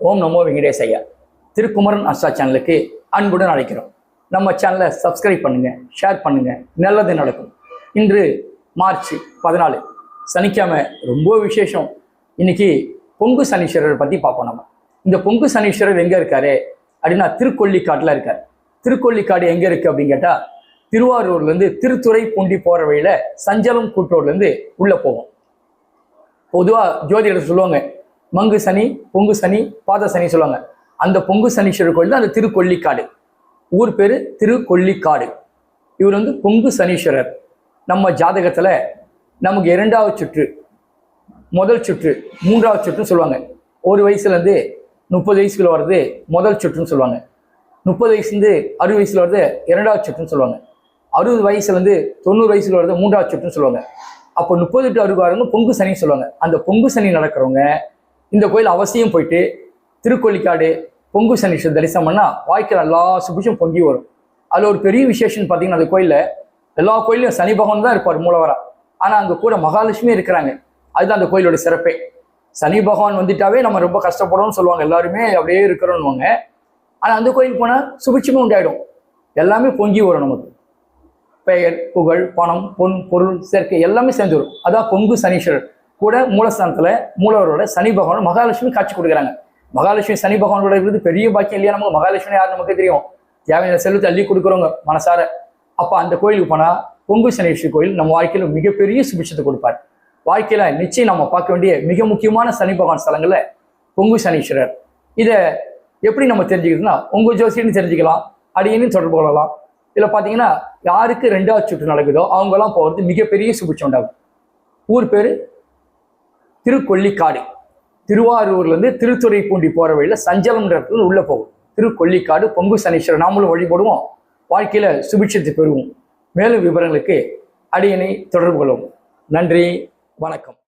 ஓம் நமோ வெங்கடேசையா. திருக்குமரன் அஸ்ட்ரா சேனலுக்கு அன்புடன் அழைக்கிறோம். நம்ம சேனலை சப்ஸ்கிரைப் பண்ணுங்க, ஷேர் பண்ணுங்க, நல்லது நடக்கும். இன்று மார்ச் 14 சனிக்கிழமை, ரொம்ப விசேஷம். இன்னைக்கு பொங்கு சனீஸ்வரர் பற்றி பார்ப்போம். நம்ம இந்த பொங்கு சனீஸ்வரர் எங்கே இருக்காரு அப்படின்னா திருக்கொள்ளிக்காட்டில் இருக்கார். திருக்கொள்ளிக்காடு எங்கே இருக்குது அப்படின்னு கேட்டால், திருவாரூர்லேருந்து திருத்துறைப்பூண்டி போகிற வழியில் சஞ்சலம் கூட்டூர்லேருந்து உள்ளே போகும். பொதுவாக ஜோதிடர் சொல்லுவாங்க, மங்கு சனி, பொங்கு சனி, பாத சனி சொல்லுவாங்க. அந்த பொங்கு சனீஸ்வரர் கோயில் தான் அந்த திருக்கொள்ளிக்காடு. ஊர் பேர் திருக்கொள்ளிக்காடு. இவர் பொங்கு சனீஸ்வரர். நம்ம ஜாதகத்தில் நமக்கு 2வது சுற்று, முதல் சுற்று, 3வது சுற்றுன்னு சொல்லுவாங்க. ஒரு வயசுலேருந்து 30 வயசுக்குள்ள வர்றது முதல் சுற்றுன்னு சொல்லுவாங்க. 30 வயசுலேருந்து 60 வயசுல வர்றது 2வது சுற்றுன்னு சொல்லுவாங்க. 60 வயசுலேருந்து 90 வயசுல வர்றது 3வது சுற்றுன்னு சொல்லுவாங்க. அப்போ 30 to 60 வரவங்க பொங்கு சனி சொல்லுவாங்க. அந்த பொங்கு சனி நடக்கிறவங்க இந்த கோயில் அவசியம் போயிட்டு திருக்கொள்ளிக்காடு பொங்கு சனீஸ்வரர் தரிசனம் பண்ணால் வாழ்க்கையில் எல்லா சுபிஷம் பொங்கி வரும். அதில் ஒரு பெரிய விசேஷம் பார்த்தீங்கன்னா, அந்த கோயிலில் எல்லா கோயிலும் சனி பகவான் தான் இருப்பார் மூலவரா. ஆனால் அங்கே கூட மகாலட்சுமி இருக்கிறாங்க. அதுதான் அந்த கோயிலோட சிறப்பே. சனி பகவான் வந்துட்டாவே நம்ம ரொம்ப கஷ்டப்படுறோம்னு சொல்லுவாங்க, எல்லாருமே அப்படியே இருக்கிறோன்னுவாங்க. ஆனால் அந்த கோயிலுக்கு போனால் சுபிட்சமும் உண்டாயிடும், எல்லாமே பொங்கி வரும். நமக்கு பெயர், புகழ், பணம், பொன், பொருள் சேர்க்கை எல்லாமே சேர்ந்து வரும். அதான் பொங்கு சனீஸ்வரர். கூட மூலஸ்தானத்தில் மூலவரோட சனி பகவான் மகாலட்சுமி காட்சி கொடுக்குறாங்க. மகாலட்சுமி சனி பகவானோட இருக்கிறது பெரிய பாக்கியம் இல்லையா? நமக்கு மகாலட்சுமி யார் நமக்கு தெரியும், தேவையான செல்வத்தை அள்ளி கொடுக்குறவங்க மனசார. அப்போ அந்த கோயிலுக்கு போனால் பொங்கு சனீஸ்வரர் கோயில் நம்ம வாழ்க்கையில் மிகப்பெரிய சுபிட்சத்தை கொடுப்பார். வாழ்க்கையில் நிச்சயம் நம்ம பார்க்க வேண்டிய மிக முக்கியமான சனி பகவான் ஸ்தலங்களில் பொங்கு சனீஸ்வரர். இதை எப்படி நம்ம தெரிஞ்சுக்கிறதுனா, உங்கள் ஜோசியன்னு தெரிஞ்சுக்கலாம், அடியன்னு தொடர்பு கொள்ளலாம். இதில் பார்த்தீங்கன்னா, யாருக்கு 2வது சுற்று நடக்குதோ அவங்கெல்லாம் போகிறது மிகப்பெரிய சுபிட்சம் உண்டாகும். ஊர் பேர் திருக்கொள்ளிக்காடு. திருவாரூர்லேருந்து திருத்துறைப்பூண்டி போகிற வழியில் சஞ்சலம்ன்ற இடத்துல உள்ளே போகும். திருக்கொள்ளிக்காடு பொங்கு சனீஸ்வரர் நாமளும் வழிபடுவோம், வாழ்க்கையில் சுபிட்சத்தை பெறுவோம். மேலும் விவரங்களுக்கு அடியனை தொடர்பு கொள்வோம். நன்றி, வணக்கம்.